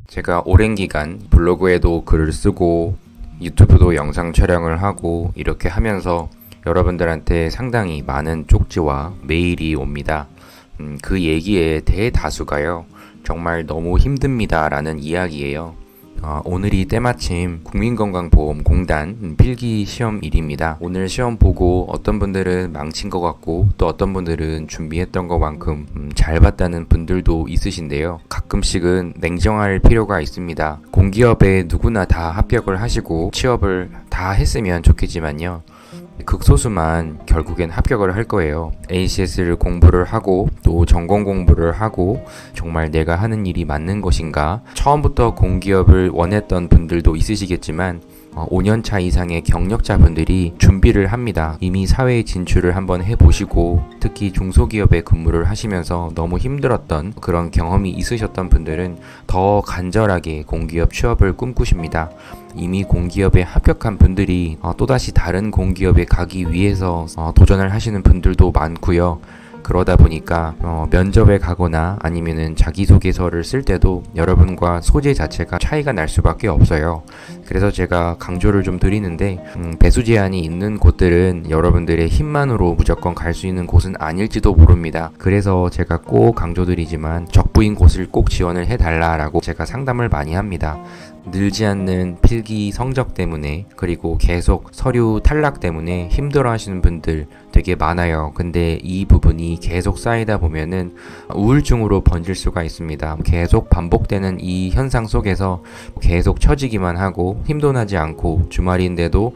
제가 오랜 기간 블로그에도 글을 쓰고 유튜브도 영상 촬영을 하고 이렇게 하면서 여러분들한테 상당히 많은 쪽지와 메일이 옵니다. 그 얘기의 대다수가요, 정말 너무 힘듭니다 라는 이야기예요. 오늘이 때마침 국민건강보험공단 필기 시험일입니다. 오늘 시험 보고 어떤 분들은 망친 것 같고 또 어떤 분들은 준비했던 것만큼 잘 봤다는 분들도 있으신데요. 가끔씩은 냉정할 필요가 있습니다. 공기업에 누구나 다 합격을 하시고 취업을 다 했으면 좋겠지만요, 극소수만 결국엔 합격을 할 거예요. ACS를 공부를 하고 또 전공 공부를 하고 정말 내가 하는 일이 맞는 것인가, 처음부터 공기업을 원했던 분들도 있으시겠지만 5년차 이상의 경력자분들이 준비를 합니다. 이미 사회에 진출을 한번 해보시고 특히 중소기업에 근무를 하시면서 너무 힘들었던 그런 경험이 있으셨던 분들은 더 간절하게 공기업 취업을 꿈꾸십니다. 이미 공기업에 합격한 분들이 또다시 다른 공기업에 가기 위해서 도전을 하시는 분들도 많고요. 그러다 보니까 면접에 가거나 아니면은 자기소개서를 쓸 때도 여러분과 소재 자체가 차이가 날 수밖에 없어요. 그래서 제가 강조를 좀 드리는데, 배수 제한이 있는 곳들은 여러분들의 힘만으로 무조건 갈 수 있는 곳은 아닐지도 모릅니다. 그래서 제가 꼭 강조드리지만 적부인 곳을 꼭 지원을 해달라라고 제가 상담을 많이 합니다. 늘지 않는 필기 성적 때문에, 그리고 계속 서류 탈락 때문에 힘들어 하시는 분들 되게 많아요. 근데 이 부분이 계속 쌓이다 보면은 우울증으로 번질 수가 있습니다. 계속 반복되는 이 현상 속에서 계속 처지기만 하고 힘도 나지 않고 주말인데도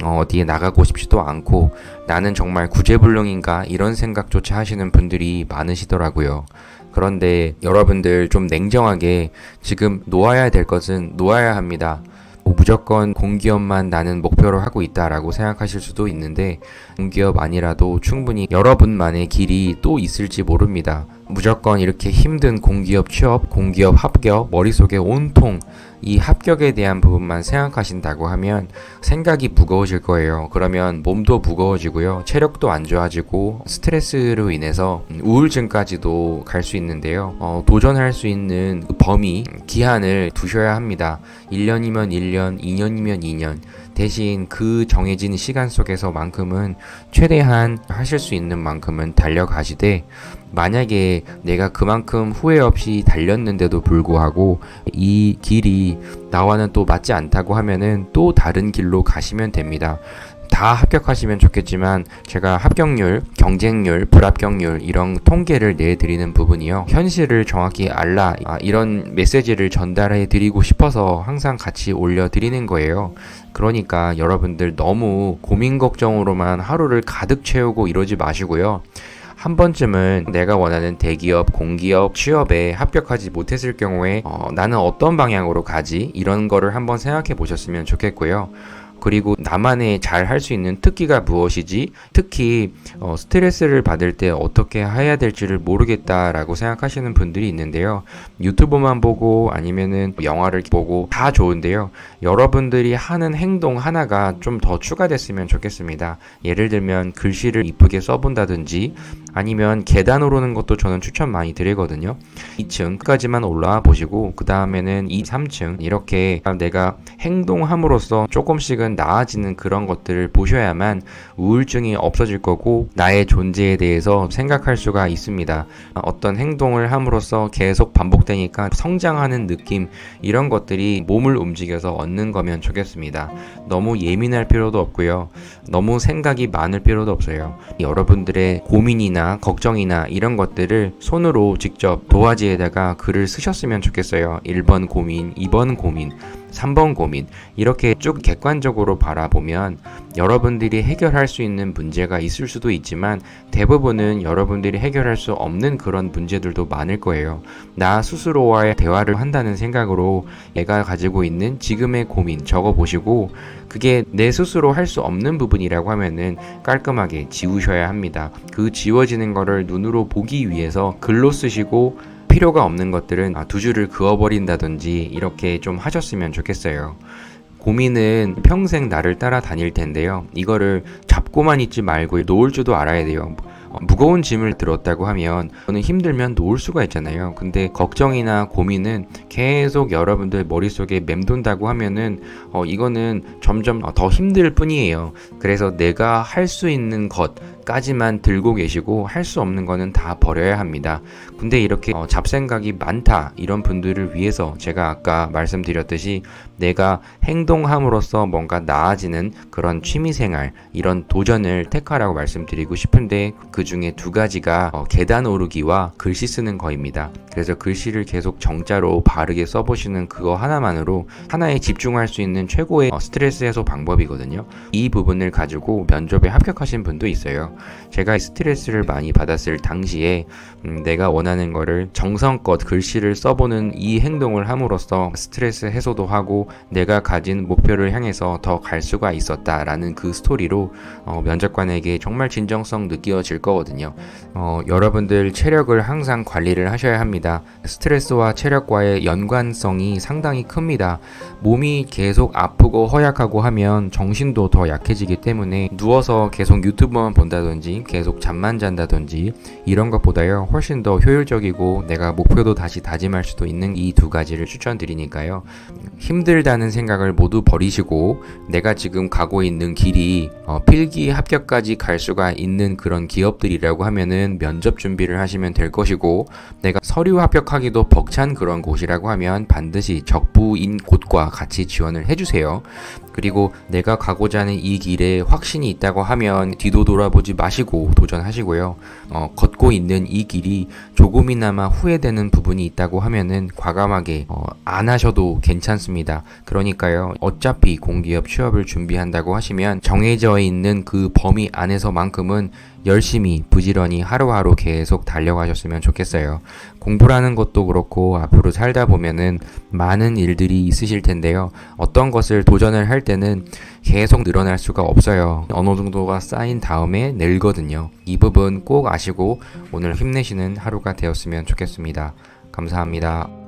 어디에 나가고 싶지도 않고 나는 정말 구제불능인가 이런 생각조차 하시는 분들이 많으시더라고요. 그런데 여러분들 좀 냉정하게 지금 놓아야 될 것은 놓아야 합니다. 무조건 공기업만 나는 목표로 하고 있다라고 생각하실 수도 있는데, 공기업 아니라도 충분히 여러분만의 길이 또 있을지 모릅니다. 무조건 이렇게 힘든 공기업 취업, 공기업 합격, 머릿속에 온통 이 합격에 대한 부분만 생각하신다고 하면 생각이 무거워질 거예요. 그러면 몸도 무거워지고요, 체력도 안 좋아지고 스트레스로 인해서 우울증까지도 갈 수 있는데요. 도전할 수 있는 범위, 기한을 두셔야 합니다. 1년이면 1년, 2년이면 2년. 대신 그 정해진 시간 속에서만큼은 최대한 하실 수 있는 만큼은 달려가시되, 만약에 내가 그만큼 후회 없이 달렸는데도 불구하고 이 길이 나와는 또 맞지 않다고 하면은 또 다른 길로 가시면 됩니다. 다 합격하시면 좋겠지만 제가 합격률, 경쟁률, 불합격률 이런 통계를 내드리는 부분이요, 현실을 정확히 이런 메시지를 전달해 드리고 싶어서 항상 같이 올려드리는 거예요. 그러니까 여러분들 너무 고민 걱정으로만 하루를 가득 채우고 이러지 마시고요, 한 번쯤은 내가 원하는 대기업, 공기업 취업에 합격하지 못했을 경우에 나는 어떤 방향으로 가지? 이런 거를 한번 생각해 보셨으면 좋겠고요. 그리고 나만의 잘 할 수 있는 특기가 무엇이지? 특히 스트레스를 받을 때 어떻게 해야 될지를 모르겠다라고 생각하시는 분들이 있는데요. 유튜브만 보고 아니면은 영화를 보고 다 좋은데요, 여러분들이 하는 행동 하나가 좀 더 추가됐으면 좋겠습니다. 예를 들면 글씨를 이쁘게 써본다든지, 아니면 계단 오르는 것도 저는 추천 많이 드리거든요. 2층까지만 올라와 보시고 그 다음에는 2, 3층 이렇게 내가 행동함으로써 조금씩은 나아지는 그런 것들을 보셔야만 우울증이 없어질 거고 나의 존재에 대해서 생각할 수가 있습니다. 어떤 행동을 함으로써 계속 반복되니까 성장하는 느낌, 이런 것들이 몸을 움직여서 얻는 거면 좋겠습니다. 너무 예민할 필요도 없고요, 너무 생각이 많을 필요도 없어요. 여러분들의 고민이나 걱정이나 이런 것들을 손으로 직접 도화지에다가 글을 쓰셨으면 좋겠어요. 1번 고민, 2번 고민, 3번 고민, 이렇게 쭉 객관적으로 바라보면 여러분들이 해결할 수 있는 문제가 있을 수도 있지만 대부분은 여러분들이 해결할 수 없는 그런 문제들도 많을 거예요. 나 스스로와의 대화를 한다는 생각으로 내가 가지고 있는 지금의 고민 적어보시고, 그게 내 스스로 할 수 없는 부분이라고 하면은 깔끔하게 지우셔야 합니다. 그 지워지는 거를 눈으로 보기 위해서 글로 쓰시고, 필요가 없는 것들은 두 줄을 그어버린다든지 이렇게 좀 하셨으면 좋겠어요. 고민은 평생 나를 따라다닐 텐데요, 이거를 잡고만 있지 말고 놓을 줄도 알아야 돼요. 무거운 짐을 들었다고 하면 저는 힘들면 놓을 수가 있잖아요. 근데 걱정이나 고민은 계속 여러분들 머릿속에 맴돈다고 하면은 이거는 점점 더 힘들 뿐이에요. 그래서 내가 할 수 있는 것까지만 들고 계시고 할 수 없는 거는 다 버려야 합니다. 근데 이렇게 잡생각이 많다 이런 분들을 위해서 제가 아까 말씀드렸듯이 내가 행동함으로써 뭔가 나아지는 그런 취미생활, 이런 도전을 택하라고 말씀드리고 싶은데 그 중에 두 가지가 계단 오르기와 글씨 쓰는 거입니다. 그래서 글씨를 계속 정자로 바르게 써보시는 그거 하나만으로 하나에 집중할 수 있는 최고의 스트레스 해소 방법이거든요. 이 부분을 가지고 면접에 합격하신 분도 있어요. 제가 스트레스를 많이 받았을 당시에 내가 원하는 거를 정성껏 글씨를 써보는 이 행동을 함으로써 스트레스 해소도 하고 내가 가진 목표를 향해서 더 갈 수가 있었다라는 그 스토리로 면접관에게 정말 진정성 느껴질 거거든요. 여러분들 체력을 항상 관리를 하셔야 합니다. 스트레스와 체력과의 연관성이 상당히 큽니다. 몸이 계속 아프고 허약하고 하면 정신도 더 약해지기 때문에 누워서 계속 유튜브만 본다든지 계속 잠만 잔다든지 이런 것보다요 훨씬 더 효율적이고 내가 목표도 다시 다짐할 수도 있는 이 두 가지를 추천드리니까요. 힘들다는 생각을 모두 버리시고 내가 지금 가고 있는 길이 필기 합격까지 갈 수가 있는 그런 기업들이라고 하면은 면접 준비를 하시면 될 것이고, 내가 서류 합격하기도 벅찬 그런 곳이라고 하면 반드시 적부인 곳과 같이 지원을 해주세요. 그리고 내가 가고자 하는 이 길에 확신이 있다고 하면 뒤도 돌아보지 마시고 도전하시고요. 걷고 있는 이 길이 조금이나마 후회되는 부분이 있다고 하면은 과감하게 안 하셔도 괜찮습니다. 그러니까요, 어차피 공기업 취업을 준비한다고 하시면 정해져 있는 그 범위 안에서만큼은 열심히 부지런히 하루하루 계속 달려가셨으면 좋겠어요. 공부라는 것도 그렇고 앞으로 살다 보면은 많은 일들이 있으실 텐데요. 어떤 것을 도전을 할 때는 계속 늘어날 수가 없어요. 어느 정도가 쌓인 다음에 늘거든요. 이 부분 꼭 아시고 오늘 힘내시는 하루가 되었으면 좋겠습니다. 감사합니다.